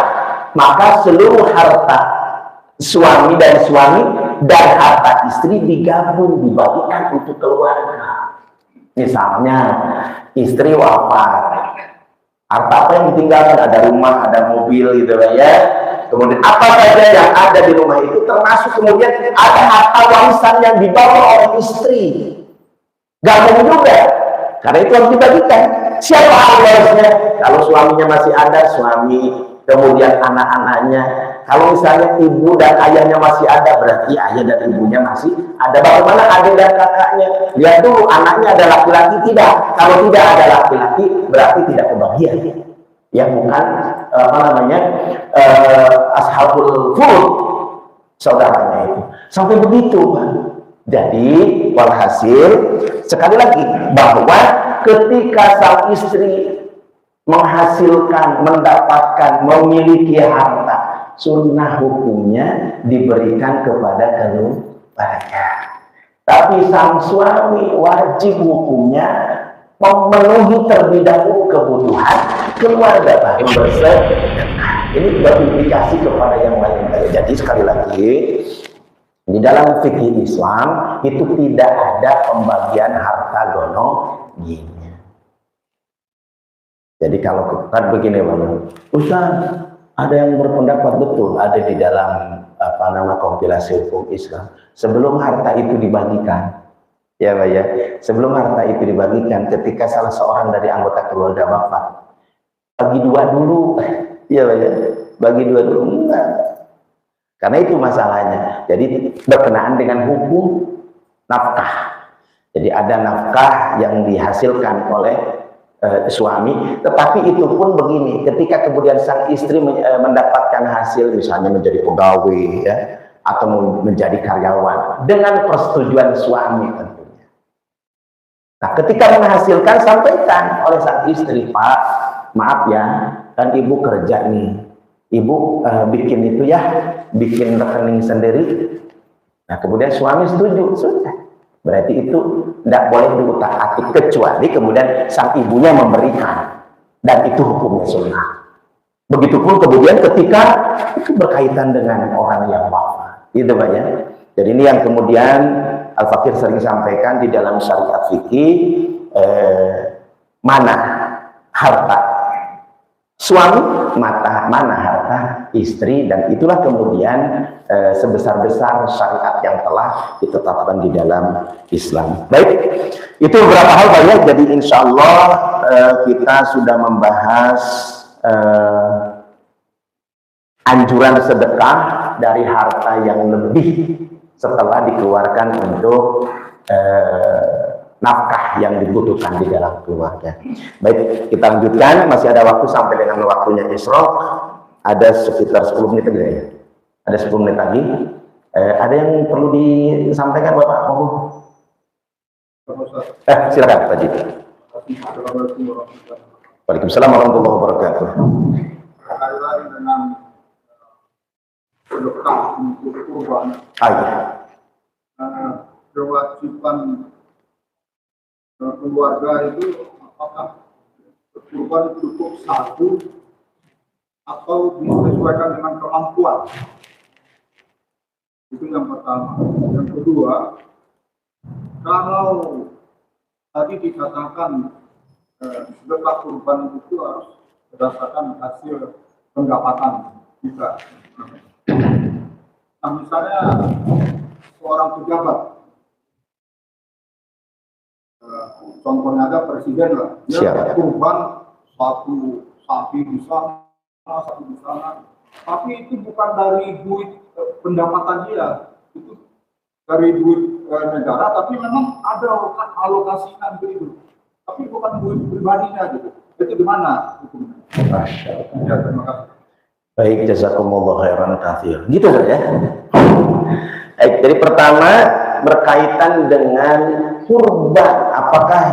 maka seluruh harta suami dan harta istri digabung, dibagikan untuk keluarga. Misalnya istri wafat, harta apa yang ditinggalkan? Ada rumah, ada mobil gitu ya. Kemudian apa saja yang ada di rumah itu, termasuk kemudian ada harta warisan yang dibawa oleh istri, gabung juga, karena itu harus dibagikan. Siapa ahli warisnya? Kalau suaminya masih ada, suami, kemudian anak-anaknya. Kalau misalnya ibu dan ayahnya masih ada, berarti ayah dan ibunya masih ada. Bagaimana adik dan kakaknya? Lihat dulu, anaknya ada laki-laki tidak? Kalau tidak ada laki-laki, berarti tidak kebagian. Ya bukan ashabul furud, saudaranya itu. Sampai begitu, Pak. Jadi walhasil sekali lagi bahwa ketika sang istri menghasilkan, mendapatkan, memiliki harta, sunnah hukumnya diberikan kepada keluarga. Tapi sang suami wajib hukumnya memenuhi terlebih dahulu kebutuhan keluarga, baru bersedekah. Ini berimplikasi kepada yang lain. Jadi sekali lagi, di dalam fikih Islam itu tidak ada pembagian harta gono-gini. Jadi kalau kan begini, Ustaz, ada yang berpendapat betul ada di dalam kompilasi hukum Islam. Sebelum harta itu dibagikan, ya Pak ya, sebelum harta itu dibagikan, ketika salah seorang dari anggota keluarga wafat, bagi dua dulu, ya Pak ya, bagi dua dulu, enggak. Karena itu masalahnya. Jadi berkenaan dengan hukum nafkah. Jadi ada nafkah yang dihasilkan oleh suami, tetapi itu pun begini, ketika kemudian sang istri mendapatkan hasil, misalnya menjadi pegawai ya, atau menjadi karyawan dengan persetujuan suami tentunya. Nah, ketika menghasilkan, sampaikan oleh sang istri, Pak, maaf ya, kan ibu kerja nih, ibu bikin itu ya, bikin rekening sendiri. Nah, kemudian suami setuju, sudah. Berarti itu tidak boleh diutak-atik, kecuali kemudian sang ibunya memberikan, dan itu hukumnya sunnah. Begitupun kemudian ketika itu berkaitan dengan orang yang wafat, gitu Pak ya. Jadi ini yang kemudian Al-Fakir sering sampaikan di dalam syariat fikih, mana harta suami, mana harta istri, dan itulah kemudian sebesar-besar syariat yang telah ditetapkan di dalam Islam. Baik, itu beberapa hal banyak. Jadi insya Allah kita sudah membahas anjuran sedekah dari harta yang lebih setelah dikeluarkan untuk nafkah yang dibutuhkan di dalam keluarga. Baik, kita lanjutkan. Masih ada waktu sampai dengan waktunya Isyraq. Ada sekitar 10 menit lagi ya. Ada 10 menit lagi. Ada yang perlu disampaikan Bapak? Silakan Pak Ji. Waalaikumsalam warahmatullahi wabarakatuh. Berkaitan dengan sedekah untuk kurban. Kewajiban keluarga itu apakah kurban cukup satu atau disesuaikan dengan kemampuan? Itu yang pertama. Yang kedua, kalau tadi dikatakan sedekah kurban itu harus berdasarkan hasil pendapatan kita. Nah, misalnya seorang pejabat, contohnya ada presiden lah, dia kurban satu sapi di sana, satu di sana, tapi itu bukan dari duit pendapatan dia, itu dari duit negara, tapi memang ada alokasinya gitu, tapi bukan duit pribadinya gitu. Itu gimana hukumnya? Ya, terima kasih. Baik, jazakumullah khairan katsir. Gitu ya. Baik, jadi pertama berkaitan dengan kurban, apakah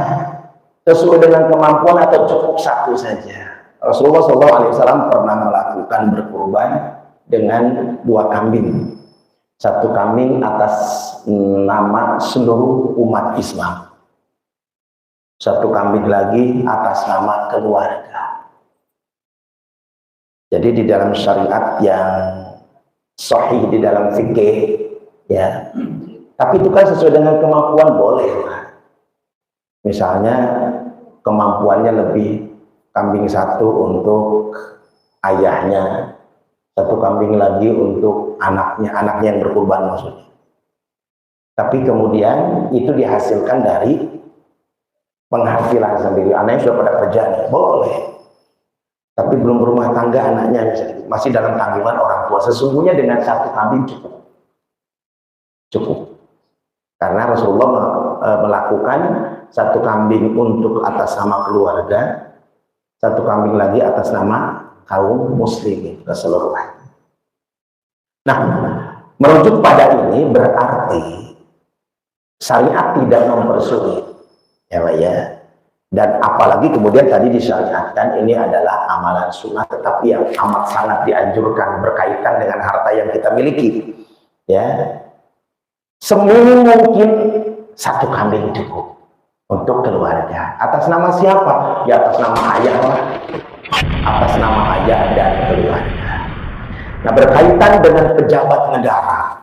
sesuai dengan kemampuan atau cukup satu saja. Rasulullah SAW pernah melakukan berkurban dengan 2 kambing. 1 kambing atas nama seluruh umat Islam. 1 kambing lagi atas nama keluarga. Jadi di dalam syariat yang sahih, di dalam fikih, ya. Tapi itu kan sesuai dengan kemampuan, boleh. Misalnya kemampuannya lebih, kambing 1 untuk ayahnya, 1 kambing lagi untuk anaknya yang berkurban maksudnya. Tapi kemudian itu dihasilkan dari penghasilan sendiri. Anaknya sudah pada kerja nih, boleh. Tapi belum berumah tangga anaknya, masih dalam tanggungan orang tua. Sesungguhnya dengan 1 kambing cukup. Karena Rasulullah melakukan 1 kambing untuk atas nama keluarga, 1 kambing lagi atas nama kaum muslimin keseluruhan. Nah, merujuk pada ini berarti syariat tidak mempersulit, ya Pak ya. Dan apalagi kemudian tadi disyariatkan ini adalah amalan sunnah, tetapi yang amat sangat dianjurkan berkaitan dengan harta yang kita miliki, ya. Seminim mungkin 1 kambing cukup untuk keluarga. Atas nama siapa? Ya atas nama ayah lah. Atas nama ayah dan keluarga. Nah, berkaitan dengan pejabat negara.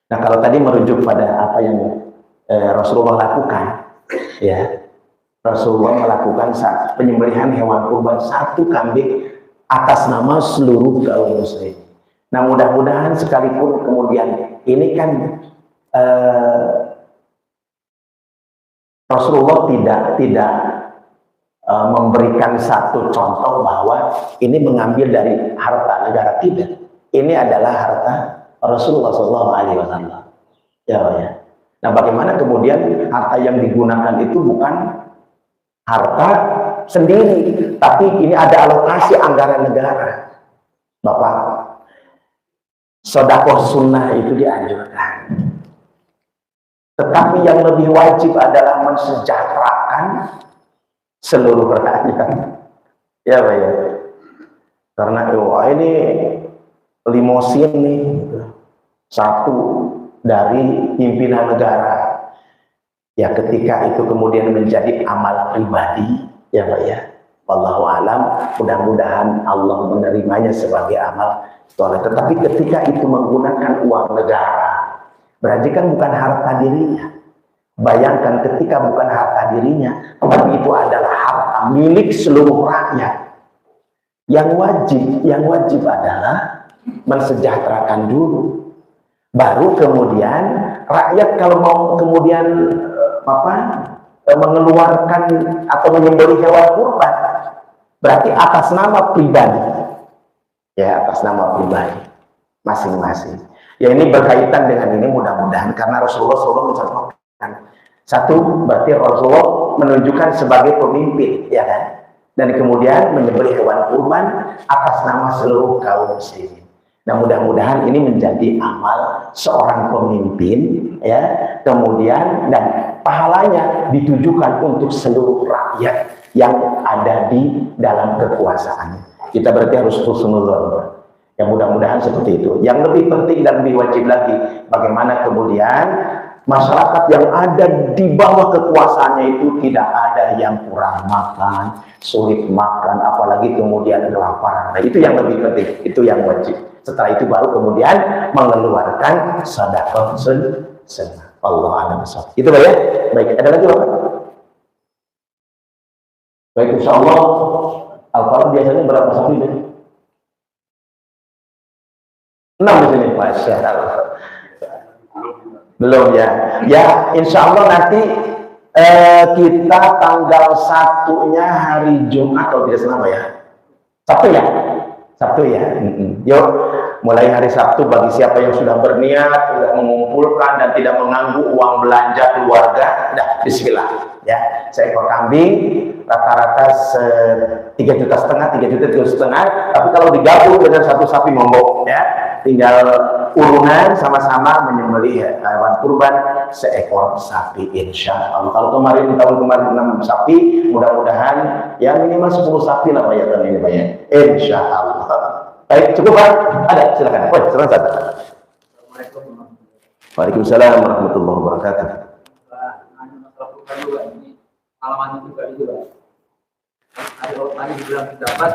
Nah, kalau tadi merujuk pada apa yang Rasulullah lakukan, ya, Rasulullah melakukan penyembelihan hewan kurban 1 kambing atas nama seluruh kaum muslim. Nah, mudah-mudahan sekalipun kemudian ini kan Rasulullah tidak memberikan satu contoh bahwa ini mengambil dari harta negara, tidak. Ini adalah harta Rasulullah SAW. Ya. Nah, bagaimana kemudian harta yang digunakan itu bukan harta sendiri, tapi ini ada alokasi anggaran negara. Bapak, sedekah sunnah itu dianjurkan. Tetapi yang lebih wajib adalah mensejahterakan seluruh rakyat. Ya Pak ya. Karena ini limosin nih, 1 dari pimpinan negara. Ya, ketika itu kemudian menjadi amal pribadi, ya Pak ya. Wallahu alam, mudah-mudahan Allah menerimanya sebagai amal soleh. Tetapi ketika itu menggunakan uang negara, berarti kan bukan harta dirinya. Bayangkan ketika bukan harta dirinya, tapi itu adalah harta milik seluruh rakyat. Yang wajib adalah mensejahterakan dulu. Baru kemudian rakyat kalau mau kemudian mengeluarkan atau menyembelih hewan kurban, berarti atas nama pribadi. Ya, atas nama pribadi masing-masing. Ya, ini berkaitan dengan ini mudah-mudahan karena Rasulullah SAW mencontohkan. 1, berarti Rasulullah menunjukkan sebagai pemimpin, ya kan? Dan kemudian menyembelih hewan kurban atas nama seluruh kaum muslimin. Nah, mudah-mudahan ini menjadi amal seorang pemimpin, ya. Kemudian dan pahalanya ditujukan untuk seluruh rakyat yang ada di dalam kekuasaan. Kita berarti harus husnuzon. Ya, mudah-mudahan seperti itu. Yang lebih penting dan lebih wajib lagi, bagaimana kemudian masyarakat yang ada di bawah kekuasaannya itu tidak ada yang kurang makan, sulit makan, apalagi kemudian kelaparan. Nah, itu yang lebih penting, itu yang wajib. Setelah itu baru kemudian mengeluarkan sedekah sunnah. Allah a'lam bishawab. Itu Pak ya. Baik, ada lagi Bapak? Baik, insyaallah Al-Fatihah biasanya berapa sapi deh? 6 di sini, Masya Allah. Belum ya. Ya, insya Allah nanti kita tanggal 1-nya hari Jumat kalau tidak salah ya. Sabtu ya. Yuk, mulai hari Sabtu bagi siapa yang sudah berniat, sudah mengumpulkan dan tidak mengganggu uang belanja keluarga, dah bismillah ya. Seekor kambing rata-rata 3,5 juta, 3,5 juta, tapi kalau digabung dengan 1 sapi monggo ya. tinggal urunan sama-sama menyembelih hewan kurban seekor sapi insya Allah. Kalau kemarin tahun kemarin 6 sapi, mudah-mudahan ya minimal 10 sapi lah Pak ya tahun ini Pak ya. Insya Allah. Baik, cukup Pak? Ada, silakan. Silakan Pak. Waalaikumsalam warahmatullahi wabarakatuh. Alamannya juga itu Pak. Ada orang tadi bilang pendapat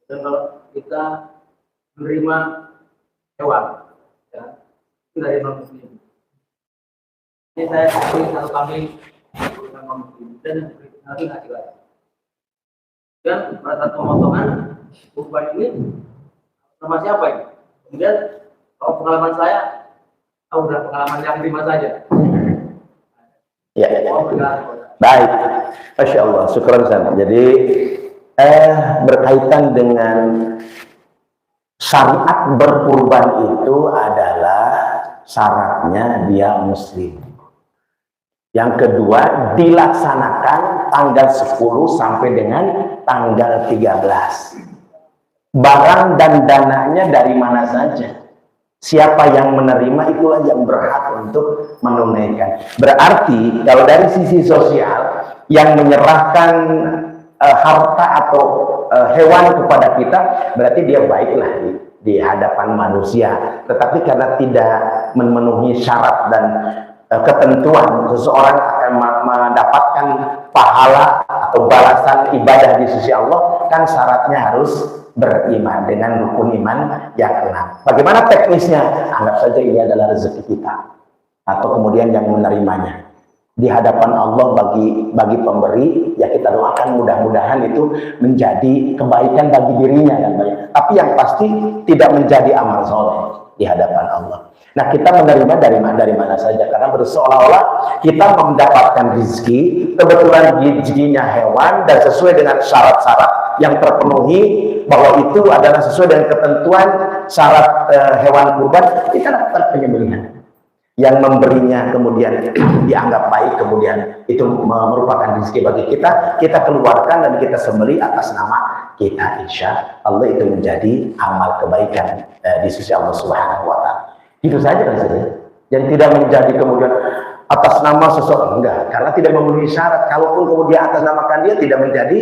dan kalau kita menerima hewan ya, itu dari non muslim. Ini saya pilih satu kambing dengan non muslim dan nanti nggak jelas. Dan pada saat pemotongan kurban ini sama siapa ini? Kemudian kalau pengalaman saya, udah pengalaman yang terima saja. Ya. Baik, Masya Allah, syukur sana. Jadi berkaitan dengan syariat berkurban itu adalah syaratnya dia muslim. Yang kedua, dilaksanakan tanggal 10 sampai dengan tanggal 13. Barang dan dananya dari mana saja. Siapa yang menerima itulah yang berhak untuk menunaikan. Berarti kalau dari sisi sosial yang menyerahkan harta atau hewan kepada kita, berarti dia baiklah di hadapan manusia. Tetapi karena tidak memenuhi syarat dan ketentuan, seseorang akan mendapatkan pahala atau balasan ibadah di sisi Allah, kan syaratnya harus beriman dengan rukun iman yang 6. Bagaimana teknisnya? Anggap saja ini adalah rezeki kita atau kemudian yang menerimanya di hadapan Allah bagi pemberi, ya kita doakan mudah-mudahan itu menjadi kebaikan bagi dirinya dan banyak. Tapi yang pasti tidak menjadi amal soleh di hadapan Allah. Nah, kita menerima dari mana saja, karena berseolah-olah kita mendapatkan rezeki, kebetulan rezekinya hewan dan sesuai dengan syarat-syarat yang terpenuhi, bahwa itu adalah sesuai dengan ketentuan syarat hewan kurban, kita dapat penyembelihan. Yang memberinya kemudian dianggap baik, kemudian itu merupakan rezeki bagi kita, kita keluarkan dan kita sembelih atas nama kita, insya Allah itu menjadi amal kebaikan di sisi Allah Subhanahu wa Ta'ala. Itu saja kan saja. Jadi tidak menjadi kemudian atas nama seseorang, enggak, karena tidak memenuhi syarat. Kalaupun kemudian atas namakan dia, tidak menjadi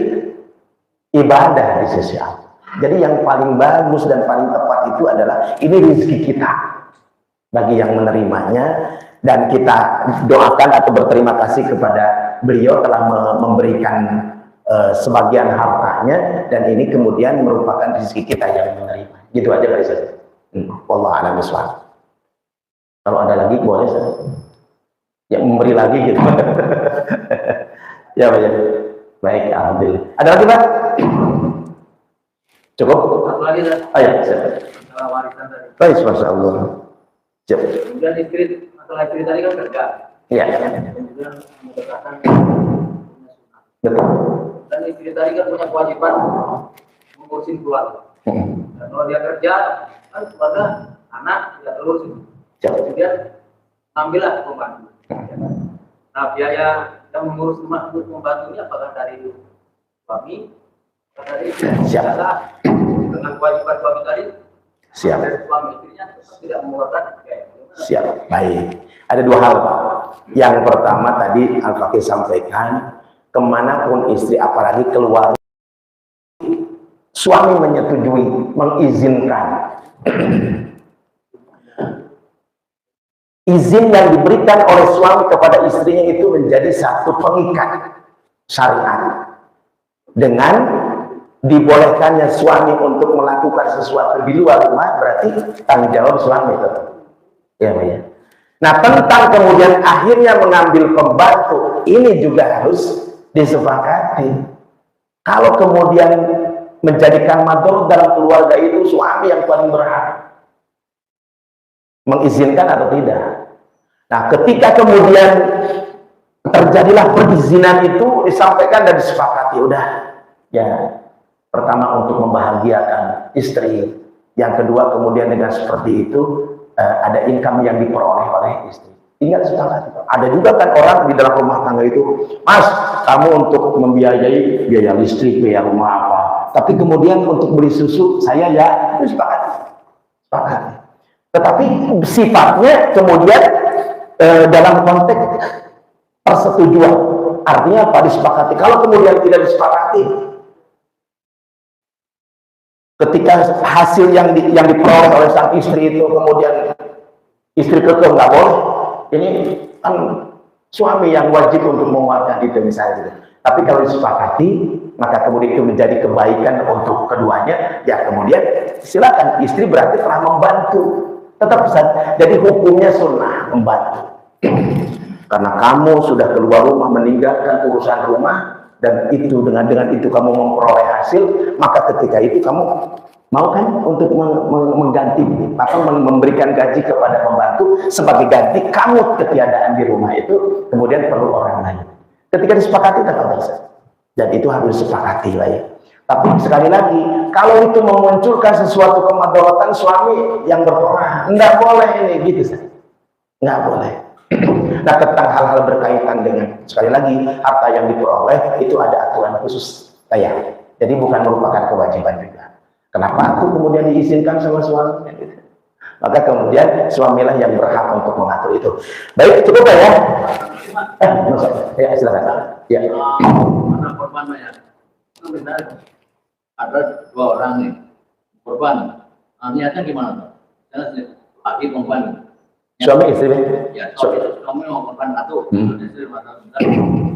ibadah di sisi Allah. Jadi yang paling bagus dan paling tepat itu adalah ini rezeki kita bagi yang menerimanya, dan kita doakan atau berterima kasih kepada beliau telah memberikan sebagian hartanya, dan ini kemudian merupakan rezeki kita yang menerima. Gitu aja dari saya. Wallahu a'lam bishawab. Kalau ada lagi boleh saya ya memberi lagi gitu. Ya Pak. Baik, alhamdulillah. Ada lagi Pak? Cukup? Satu lagi Pak. Oh ya, siap. Masalah warisan tadi. Baik, masya Allah. Siap. Kemudian istri, masalah istri tadi kan kerja. Iya. Kemudian mendekatkan Betul. dan istri tadi kan punya kewajiban mengurusin keluarga. Dan kalau dia kerja, kan keluarga anak tidak terusin. Kemudian ambillah pembantu. Nah, biaya yang mengurus rumah untuk pembantu ini apakah dari suami atau dari istri? Siap. Dengan kewajiban suami tadi, Siap. dari suami istrinya tetap tidak mengeluarkan biaya. Siap. Baik. Ada dua hal Pak. Yang pertama tadi Al-Fakih sampaikan, kemanapun istri apalagi keluar, suami menyetujui, mengizinkan. Izin yang diberikan oleh suami kepada istrinya itu menjadi satu pengikat syariat. Dengan dibolehkannya suami untuk melakukan sesuatu di luar rumah, berarti tanggung jawab suami itu. Ya, ya. Nah, tentang kemudian akhirnya mengambil pembantu, ini juga harus disepakati. Kalau kemudian menjadikan madhur dalam keluarga itu suami yang paling berhak mengizinkan atau tidak. Nah, ketika kemudian terjadilah perizinan itu disampaikan dan disepakati, udah ya, pertama untuk membahagiakan istri, yang kedua kemudian dengan seperti itu ada income yang diperoleh oleh istri. Ingat sepakati. Ada juga kan orang di dalam rumah tangga itu, Mas, kamu untuk membiayai biaya listrik, biaya rumah apa, tapi kemudian untuk beli susu saya ya itu sepakat. Tetapi sifatnya kemudian dalam konteks persetujuan, artinya apa? Disepakati. Kalau kemudian tidak disepakati, ketika hasil yang diperoleh oleh sang istri itu kemudian istri kekeh nggak boleh, ini kan suami yang wajib untuk mengeluarkan itu misalnya gitu. Tapi kalau disepakati, maka kemudian itu menjadi kebaikan untuk keduanya, ya kemudian silakan, istri berarti telah membantu. Tetap pesan, jadi hukumnya sunnah membantu. Karena kamu sudah keluar rumah meninggalkan urusan rumah, dan itu dengan itu kamu memperoleh hasil, maka ketika itu kamu mau kan untuk mengganti atau memberikan gaji kepada pembantu sebagai ganti kamu ketiadaan di rumah itu, kemudian perlu orang lain. Ketika disepakati tetap bisa, dan itu harus disepakati lah ya. Tapi sekali lagi, kalau itu memunculkan sesuatu kemadharatan suami yang berperang, enggak boleh ini gitu, enggak boleh. Nah, tentang hal-hal berkaitan dengan sekali lagi harta yang diperoleh itu ada aturan khusus saya. Jadi bukan merupakan kewajiban juga. Kenapa aku kemudian diizinkan sama suami? Maka kemudian suamilah yang berhak untuk mengatur itu. Baik, cukup ya? Ya, silakan. Ya. Mana korban banyak? Ada 2 orang nih korban. Niatnya gimana? Laki korban. Suami istri? Ya, suami mau korban satu. Istri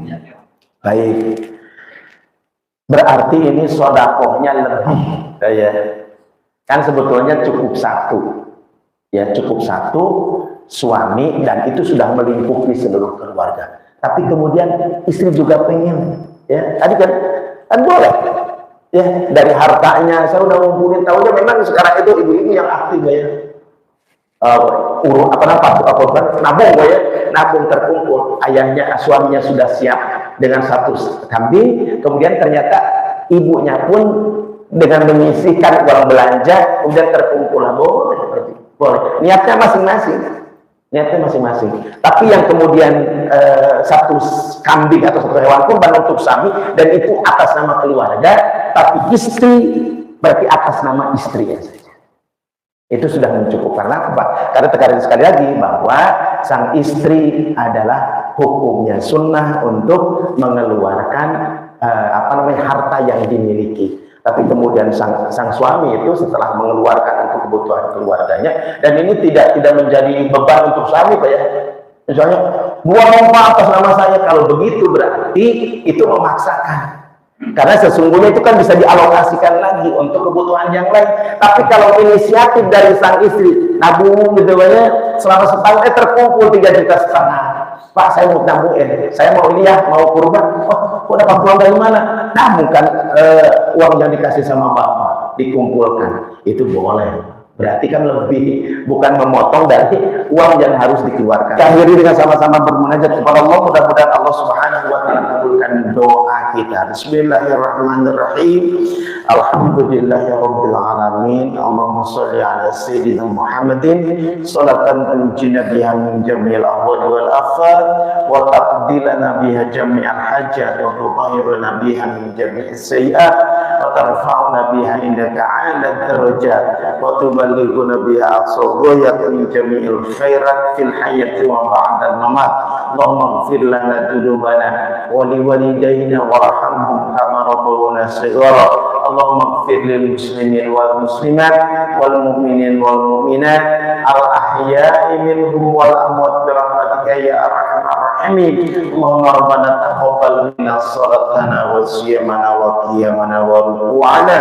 niatnya. Baik. Berarti ini sodakohnya lebih, ya. Kan sebetulnya cukup satu, ya cukup satu suami dan itu sudah melingkupi seluruh keluarga. Tapi kemudian istri juga pengen, ya tadi kan boleh, ya dari hartanya saya udah ngumpulin, tahunya memang sekarang itu ibu-ibu yang aktif ya. Nabung terkumpul, ayahnya suaminya sudah siap dengan 1 kambing, kemudian ternyata ibunya pun dengan menyisihkan uang belanja kemudian terkumpul, boleh, niatnya masing-masing, tapi yang kemudian 1 kambing atau 1 hewan kurban untuk suami dan itu atas nama keluarga, tapi istri berarti atas nama istrinya saja. Itu sudah mencukupkan. Kenapa? Karena sekali lagi bahwa sang istri adalah hukumnya sunnah untuk mengeluarkan harta yang dimiliki. Tapi kemudian sang suami itu setelah mengeluarkan untuk kebutuhan keluarganya, dan ini tidak menjadi beban untuk suami, Pak ya. Misalnya, buang umpah atas nama saya, kalau begitu berarti itu memaksakan. Karena sesungguhnya itu kan bisa dialokasikan lagi untuk kebutuhan yang lain. Tapi kalau inisiatif dari sang istri, nabung gitu ya, selama setahun terkumpul 3,5 juta. Pak, saya mau nabung saya mau ini ya, mau kurban. Oh, dapat uang dari mana? Nabung kan uang yang dikasih sama bapak dikumpulkan, itu boleh. Berarti kan lebih, bukan memotong dari uang yang harus dikeluarkan. Kita akhiri dengan sama-sama bermunajat kepada Allah. Mudah-mudahan Allah Subhanahu wa taala kabulkan doa kita. Bismillahirrahmanirrahim. Alhamdulillahirabbil alamin. Allahumma shalli ala sayyidina Muhammadin shalatan tunjina biha min jami'il ahwal wal afat wa taqdilana biha jami'al hajat wa tutahhiruna biha min jami'is sayyi'at wa tarfa'una biha indaka 'ala darajat wa tuballighuna biha aqsawiyat min jami'il khairat fil hayati wa ba'da al-mamat. Allahumma ighfir lana dzunubana wa liwalidayna warhamhum kama rabbawna shighara. Allahumma ighfir lil muslimin wal muslimat wal mu'minin wal mu'minat al ahya'i minhum wal amwat bi rahmatika ya arhamar rahimin. Allahumma rabbana taqabbal minna salatana wa siyamana wa qiyamana wa ruku'ana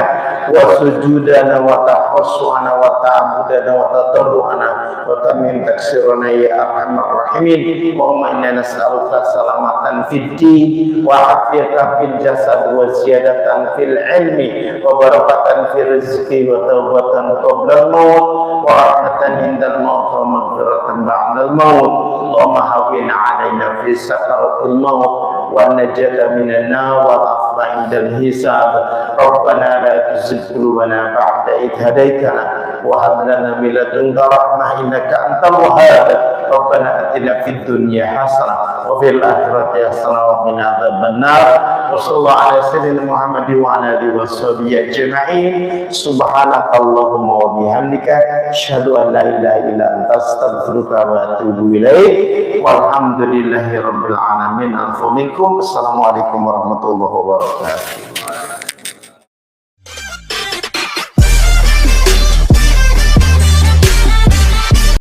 wa sujudana wa tahassuana wa ta'budana wa tadarruana wa tamim taksirana ya arhamar rahimin. Allahumma inna nas'aluka salamatan fid din wa afiyatan fil jasad wa ziyadatan fil ilmi wa barakatan fil rizqi wa tawbatan qabla al-maut wa rahmatan indal maut wa maghfiratan ba'da al-maut. Allahumma hawwin 'alaina fi sakaratil maut wa najata minan nar wa afwa indal hisab. Rabbana la tuzigh qulubana ba'da idh hadaytana wa hab lana min ladunka rahmah innaka antal wahhab. Rabbana atina fid dunya hasanah wa fil akhirati hasanah wa qina adzabannar. Wa sallallahu ala sayyidina Muhammad wa ala alihi washabihi ajma'in. Subhanakallahumma wa bihamdika asyhadu an la ilaha illa anta astaghfiruka wa atubu ilaik. Walhamdulillahi rabbil alamin. Assalamualaikum warahmatullahi wabarakatuh.